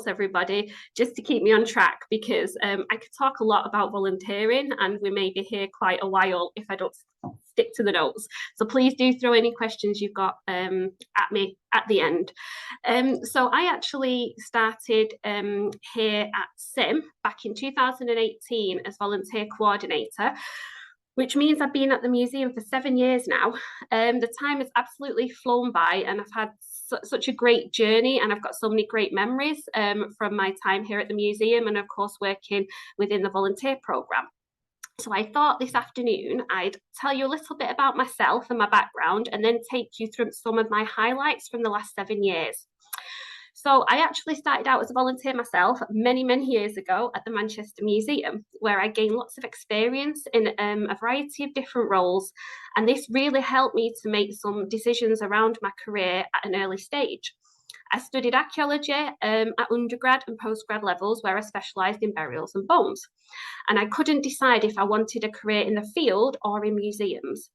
notes, everybody, just to keep me on track, because I could talk a lot about volunteering and we may be here quite a while if I don't stick to the notes. So please do throw any questions you've got at me at the end. So I actually started here at SIM back in 2018 as volunteer coordinator, which means I've been at the museum for 7 years now. The time has absolutely flown by and I've had such a great journey, and I've got so many great memories from my time here at the museum and of course working within the volunteer programme. So I thought this afternoon I'd tell you a little bit about myself and my background and then take you through some of my highlights from the last 7 years. So I actually started out as a volunteer myself many years ago at the Manchester Museum, where I gained lots of experience in a variety of different roles. And this really helped me to make some decisions around my career at an early stage. I studied archaeology at undergrad and postgrad levels, where I specialised in burials and bones. And I couldn't decide if I wanted a career in the field or in museums.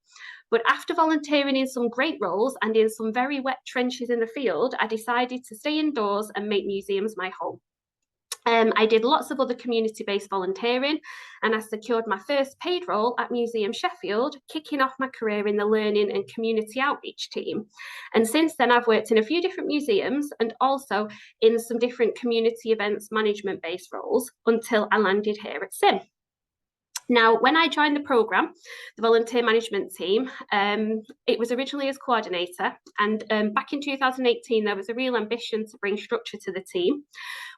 But after volunteering in some great roles and in some very wet trenches in the field, I decided to stay indoors and make museums my home. I did lots of other community-based volunteering, and I secured my first paid role at Museum Sheffield, kicking off my career in the learning and community outreach team. And since then, I've worked in a few different museums and also in some different community events management-based roles until I landed here at SIM. Now, when I joined the programme, the volunteer management team, it was originally as coordinator, and back in 2018, there was a real ambition to bring structure to the team,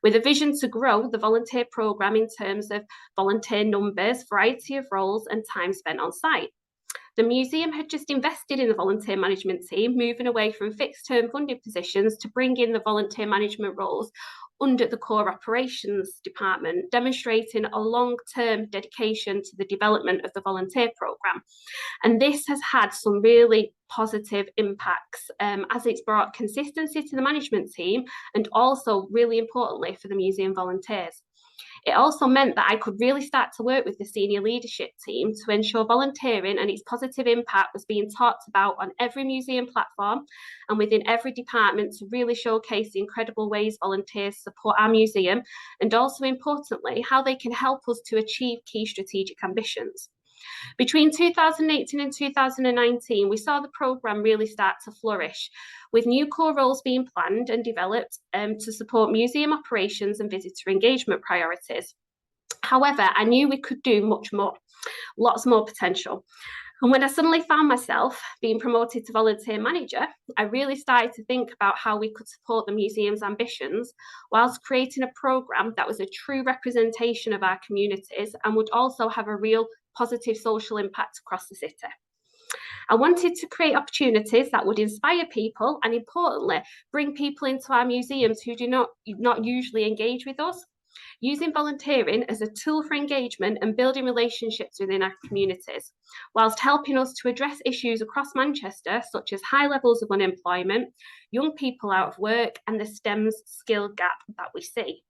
with a vision to grow the volunteer programme in terms of volunteer numbers, variety of roles and time spent on site. The museum had just invested in the volunteer management team, moving away from fixed-term funded positions to bring in the volunteer management roles under the core operations department, demonstrating a long-term dedication to the development of the volunteer programme. And this has had some really positive impacts as it's brought consistency to the management team and also, really importantly, for the museum volunteers. It also meant that I could really start to work with the senior leadership team to ensure volunteering and its positive impact was being talked about on every museum platform and within every department to really showcase the incredible ways volunteers support our museum and also, importantly, how they can help us to achieve key strategic ambitions. Between 2018 and 2019, we saw the programme really start to flourish, with new core roles being planned and developed to support museum operations and visitor engagement priorities. However, I knew we could do much more, lots more potential. And when I suddenly found myself being promoted to volunteer manager, I really started to think about how we could support the museum's ambitions whilst creating a programme that was a true representation of our communities and would also have a real positive social impact across the city. I wanted to create opportunities that would inspire people and, importantly, bring people into our museums who do not usually engage with us, using volunteering as a tool for engagement and building relationships within our communities, whilst helping us to address issues across Manchester, such as high levels of unemployment, young people out of work, and the STEMS skill gap that we see.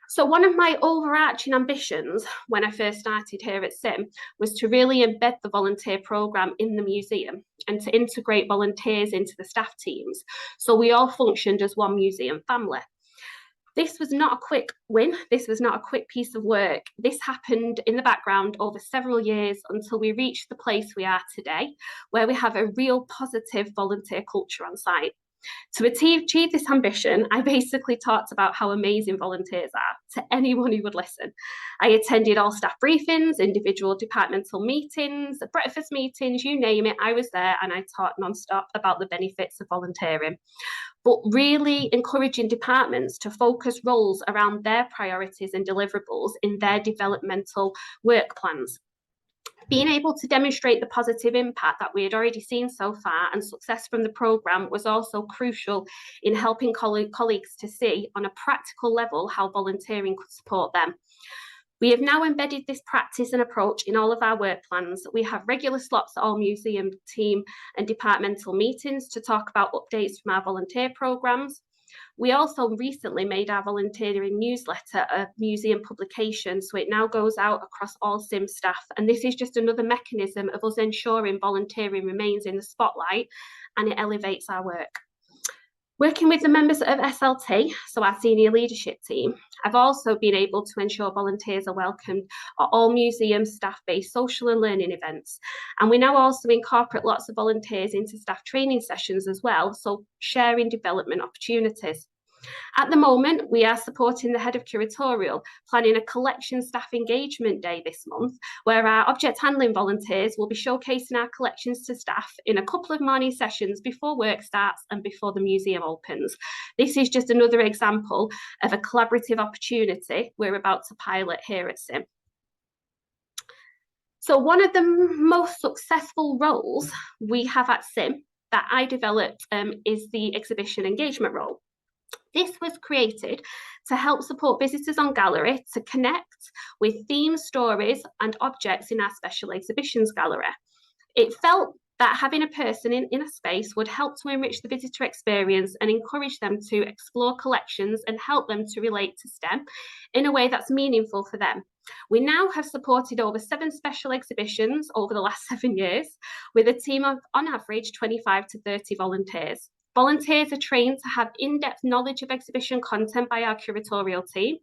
So one of my overarching ambitions when I first started here at SIM was to really embed the volunteer programme in the museum and to integrate volunteers into the staff teams, so we all functioned as one museum family. This was not a quick win. This was not a quick piece of work. This happened in the background over several years until we reached the place we are today, where we have a real positive volunteer culture on site. To achieve this ambition, I basically talked about how amazing volunteers are to anyone who would listen. I attended all staff briefings, individual departmental meetings, breakfast meetings, you name it, I was there, and I talked non-stop about the benefits of volunteering. But really encouraging departments to focus roles around their priorities and deliverables in their developmental work plans. Being able to demonstrate the positive impact that we had already seen so far and success from the programme was also crucial in helping colleagues to see on a practical level how volunteering could support them. We have now embedded this practice and approach in all of our work plans. We have regular slots at all museum team and departmental meetings to talk about updates from our volunteer programmes. We also recently made our volunteering newsletter a museum publication, so it now goes out across all SIM staff. And this is just another mechanism of us ensuring volunteering remains in the spotlight and it elevates our work. Working with the members of SLT, so our senior leadership team, I've also been able to ensure volunteers are welcomed at all museum staff-based social and learning events. And we now also incorporate lots of volunteers into staff training sessions as well, so sharing development opportunities. At the moment, we are supporting the head of curatorial, planning a collection staff engagement day this month, where our object handling volunteers will be showcasing our collections to staff in a couple of morning sessions before work starts and before the museum opens. This is just another example of a collaborative opportunity we're about to pilot here at SIM. So one of the most successful roles we have at SIM that I developed is the exhibition engagement role. This was created to help support visitors on gallery to connect with themes, stories, and objects in our special exhibitions gallery. It felt that having a person in a space would help to enrich the visitor experience and encourage them to explore collections and help them to relate to STEM in a way that's meaningful for them. We now have supported over 7 special exhibitions over the last 7 years with a team of, on average, 25 to 30 volunteers. Volunteers are trained to have in-depth knowledge of exhibition content by our curatorial team,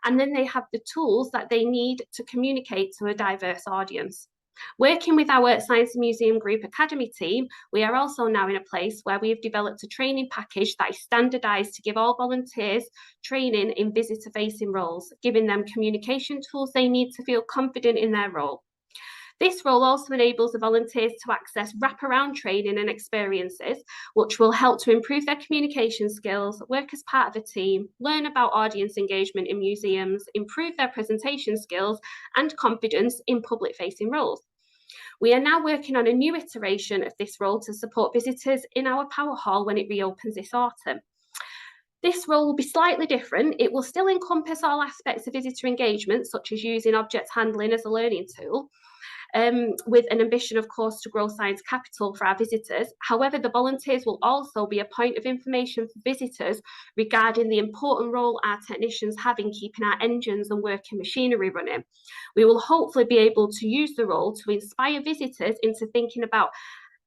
and then they have the tools that they need to communicate to a diverse audience. Working with our Science Museum Group Academy team, we are also now in a place where we have developed a training package that is standardised to give all volunteers training in visitor-facing roles, giving them communication tools they need to feel confident in their role. This role also enables the volunteers to access wraparound training and experiences, which will help to improve their communication skills, work as part of a team, learn about audience engagement in museums, improve their presentation skills and confidence in public-facing roles. We are now working on a new iteration of this role to support visitors in our Power Hall when it reopens this autumn. This role will be slightly different. It will still encompass all aspects of visitor engagement, such as using object handling as a learning tool, with an ambition, of course, to grow science capital for our visitors. However, the volunteers will also be a point of information for visitors regarding the important role our technicians have in keeping our engines and working machinery running. We will hopefully be able to use the role to inspire visitors into thinking about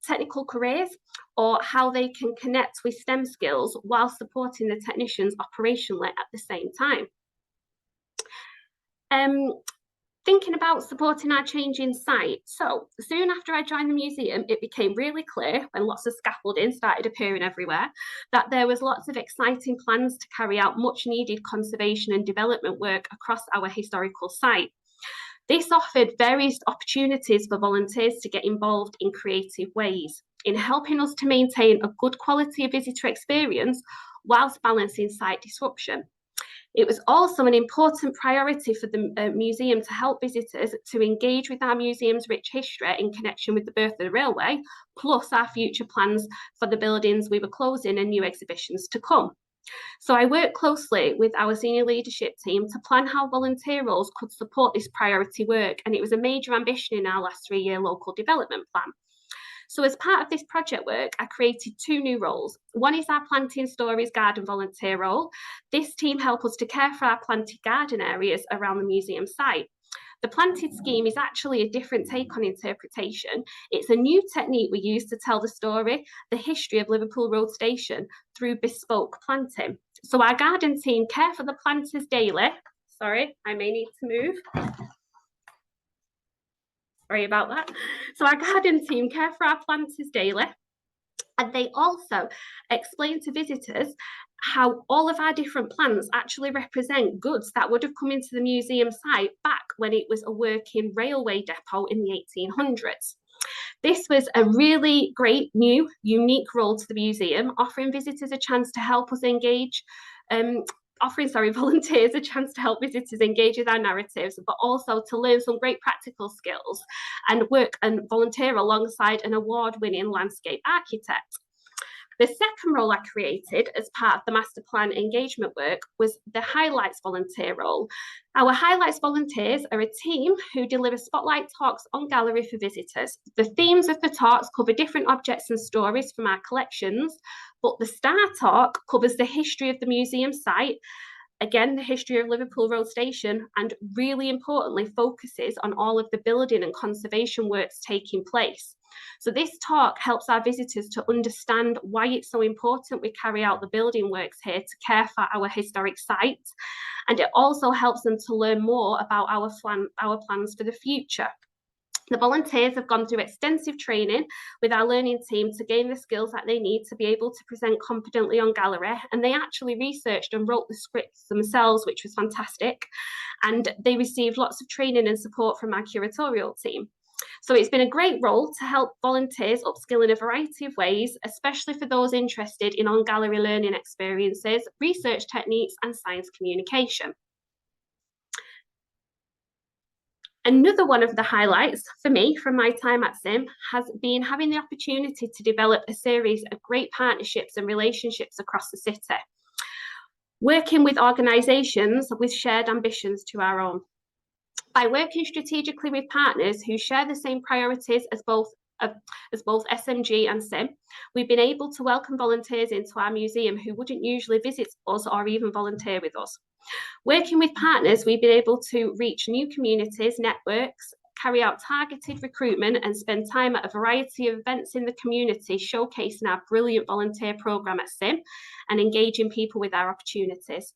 technical careers or how they can connect with STEM skills while supporting the technicians operationally at the same time. Thinking about supporting our changing site. So soon after I joined the museum, it became really clear when lots of scaffolding started appearing everywhere that there was lots of exciting plans to carry out much needed conservation and development work across our historical site. This offered various opportunities for volunteers to get involved in creative ways, in helping us to maintain a good quality of visitor experience whilst balancing site disruption. It was also an important priority for the museum to help visitors to engage with our museum's rich history in connection with the birth of the railway, plus our future plans for the buildings we were closing and new exhibitions to come. So I worked closely with our senior leadership team to plan how volunteer roles could support this priority work, and it was a major ambition in our last 3-year local development plan. So as part of this project work, I created 2 new roles. One is our Planting Stories Garden volunteer role. This team helps us to care for our planted garden areas around the museum site. The planted scheme is actually a different take on interpretation. It's a new technique we use to tell the story, the history of Liverpool Road Station through bespoke planting. So our garden team care for the planters daily. Sorry, I may need to move. Sorry about that. So our garden team care for our planters daily, and they also explain to visitors how all of our different plants actually represent goods that would have come into the museum site back when it was a working railway depot in the 1800s. This was a really great, new, unique role to the museum, offering visitors a chance to help us engage, volunteers a chance to help visitors engage with our narratives, but also to learn some great practical skills and work and volunteer alongside an award-winning landscape architect. The second role I created as part of the master plan engagement work was the Highlights volunteer role. Our Highlights volunteers are a team who deliver spotlight talks on gallery for visitors. The themes of the talks cover different objects and stories from our collections, but the star talk covers the history of the museum site, again, the history of Liverpool Road Station, and really importantly, focuses on all of the building and conservation works taking place. So this talk helps our visitors to understand why it's so important we carry out the building works here to care for our historic site. And it also helps them to learn more about our plans for the future. The volunteers have gone through extensive training with our learning team to gain the skills that they need to be able to present confidently on gallery, and they actually researched and wrote the scripts themselves, which was fantastic, and they received lots of training and support from our curatorial team. So it's been a great role to help volunteers upskill in a variety of ways, especially for those interested in on-gallery learning experiences, research techniques and science communication. Another one of the highlights for me from my time at SIM has been having the opportunity to develop a series of great partnerships and relationships across the city, working with organisations with shared ambitions to our own. By working strategically with partners who share the same priorities as both SMG and SIM, we've been able to welcome volunteers into our museum who wouldn't usually visit us or even volunteer with us. Working with partners, we've been able to reach new communities, networks, carry out targeted recruitment and spend time at a variety of events in the community, showcasing our brilliant volunteer programme at SIM and engaging people with our opportunities.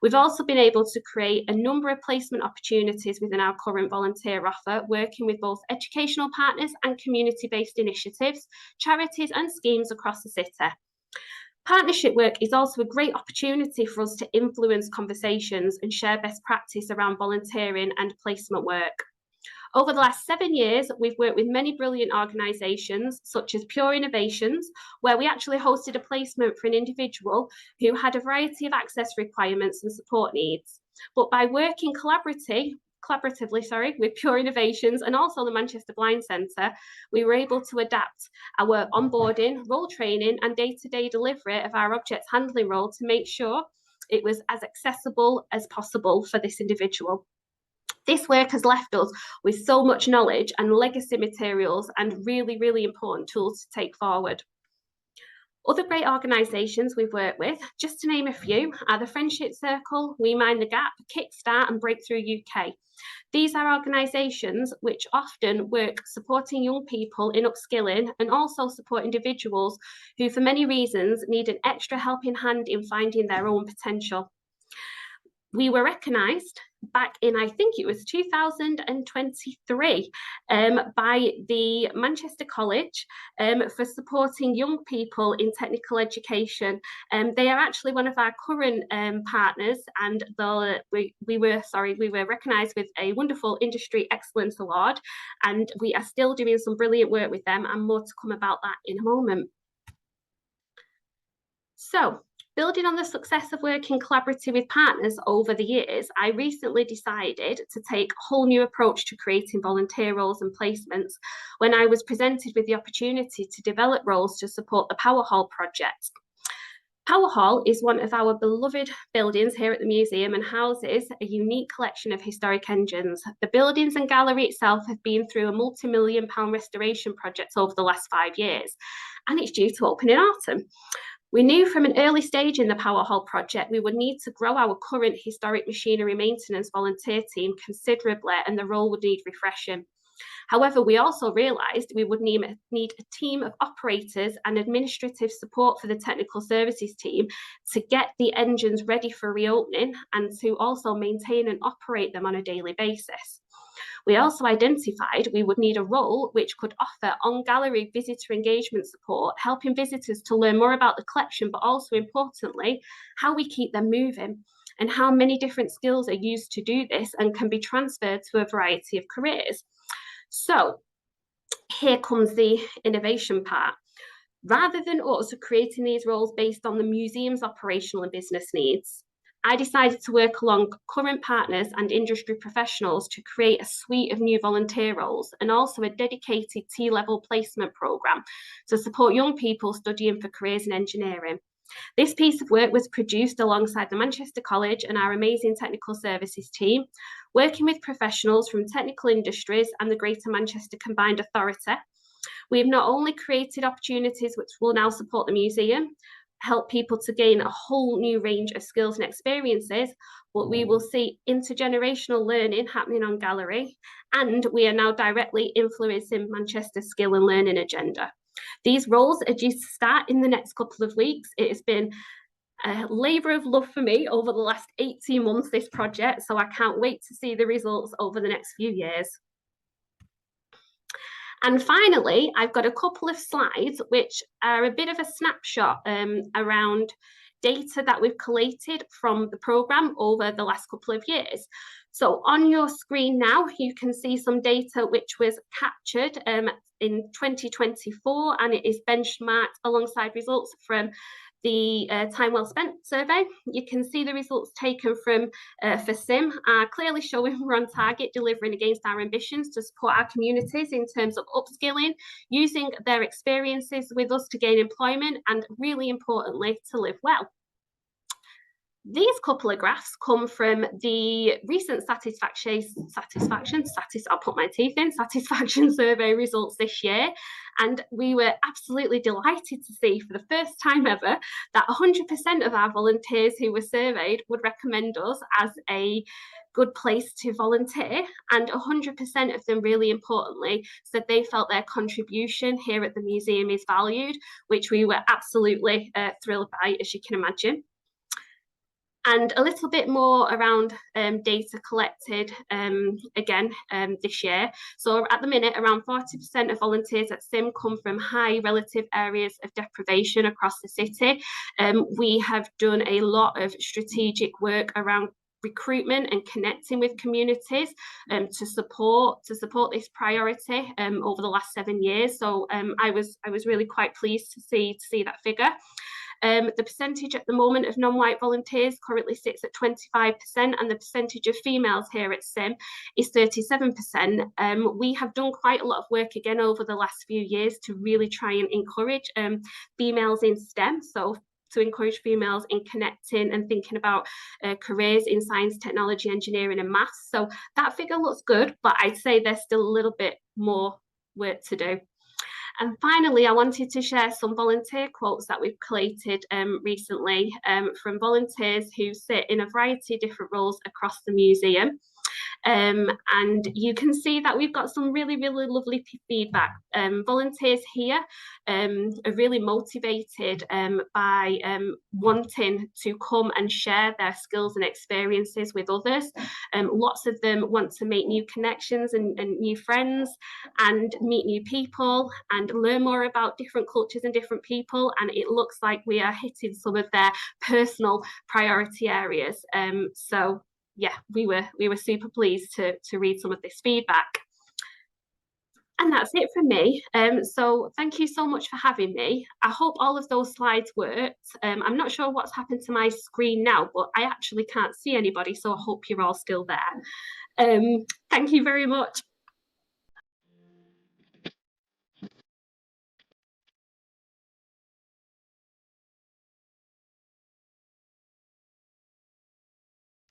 We've also been able to create a number of placement opportunities within our current volunteer offer, working with both educational partners and community-based initiatives, charities and schemes across the city. Partnership work is also a great opportunity for us to influence conversations and share best practice around volunteering and placement work. Over the last 7 years, we've worked with many brilliant organisations such as Pure Innovations, where we actually hosted a placement for an individual who had a variety of access requirements and support needs. But by working collaboratively with Pure Innovations and also the Manchester Blind Centre, we were able to adapt our onboarding, role training and day-to-day delivery of our objects handling role to make sure it was as accessible as possible for this individual. This work has left us with so much knowledge and legacy materials and really, really important tools to take forward. Other great organisations we've worked with, just to name a few, are the Friendship Circle, We Mind the Gap, Kickstart and Breakthrough UK. These are organisations which often work supporting young people in upskilling and also support individuals who for many reasons need an extra helping hand in finding their own potential. We were recognised back in, I think it was 2023, by the Manchester College for supporting young people in technical education. They are actually one of our current partners, and we were recognised with a wonderful Industry Excellence Award, and we are still doing some brilliant work with them, and more to come about that in a moment. So, building on the success of working collaboratively with partners over the years, I recently decided to take a whole new approach to creating volunteer roles and placements when I was presented with the opportunity to develop roles to support the Power Hall project. Power Hall is one of our beloved buildings here at the museum and houses a unique collection of historic engines. The buildings and gallery itself have been through a multi-million-pound restoration project over the last 5 years, and it's due to open in autumn. We knew from an early stage in the Power Hall project we would need to grow our current historic machinery maintenance volunteer team considerably, and the role would need refreshing. However, we also realised we would need a team of operators and administrative support for the technical services team to get the engines ready for reopening and to also maintain and operate them on a daily basis. We also identified we would need a role which could offer on-gallery visitor engagement support, helping visitors to learn more about the collection, but also importantly, how we keep them moving and how many different skills are used to do this and can be transferred to a variety of careers. So here comes the innovation part. Rather than us creating these roles based on the museum's operational and business needs, I decided to work along current partners and industry professionals to create a suite of new volunteer roles and also a dedicated T-level placement programme to support young people studying for careers in engineering. This piece of work was produced alongside the Manchester College and our amazing technical services team, working with professionals from technical industries and the Greater Manchester Combined Authority. We have not only created opportunities which will now support the museum, help people to gain a whole new range of skills and experiences, but we will see intergenerational learning happening on gallery, and we are now directly influencing Manchester's skill and learning agenda. These roles are due to start in the next couple of weeks. It has been a labour of love for me over the last 18 months, this project, so I can't wait to see the results over the next few years. And finally, I've got a couple of slides which are a bit of a snapshot around data that we've collated from the programme over the last couple of years. So on your screen now, you can see some data which was captured in 2024, and it is benchmarked alongside results from the Time Well Spent survey. You can see the results taken from for SIM are clearly showing we're on target, delivering against our ambitions to support our communities in terms of upskilling, using their experiences with us to gain employment, and really importantly, to live well. These couple of graphs come from the recent satisfaction survey results this year. And we were absolutely delighted to see for the first time ever that 100% of our volunteers who were surveyed would recommend us as a good place to volunteer, and 100% of them, really importantly, said they felt their contribution here at the museum is valued, which we were absolutely thrilled by, as you can imagine. And a little bit more around data collected again this year. So at the minute, around 40% of volunteers at SIM come from high relative areas of deprivation across the city. We have done a lot of strategic work around recruitment and connecting with communities to support this priority over the last 7 years. So I was really quite pleased to see that figure. The percentage at the moment of non-white volunteers currently sits at 25%, and the percentage of females here at SIM is 37%. We have done quite a lot of work again over the last few years to really try and encourage females in STEM. So to encourage females in connecting and thinking about careers in science, technology, engineering and maths. So that figure looks good, but I'd say there's still a little bit more work to do. And finally, I wanted to share some volunteer quotes that we've collated recently from volunteers who sit in a variety of different roles across the museum. And you can see that we've got some really, really lovely feedback. Volunteers here are really motivated by wanting to come and share their skills and experiences with others. Lots of them want to make new connections and new friends and meet new people and learn more about different cultures and different people. And it looks like we are hitting some of their personal priority areas. So yeah, we were super pleased to read some of this feedback. And that's it from me. So thank you so much for having me. I hope all of those slides worked. I'm not sure what's happened to my screen now, but I actually can't see anybody, so I hope you're all still there. Thank you very much.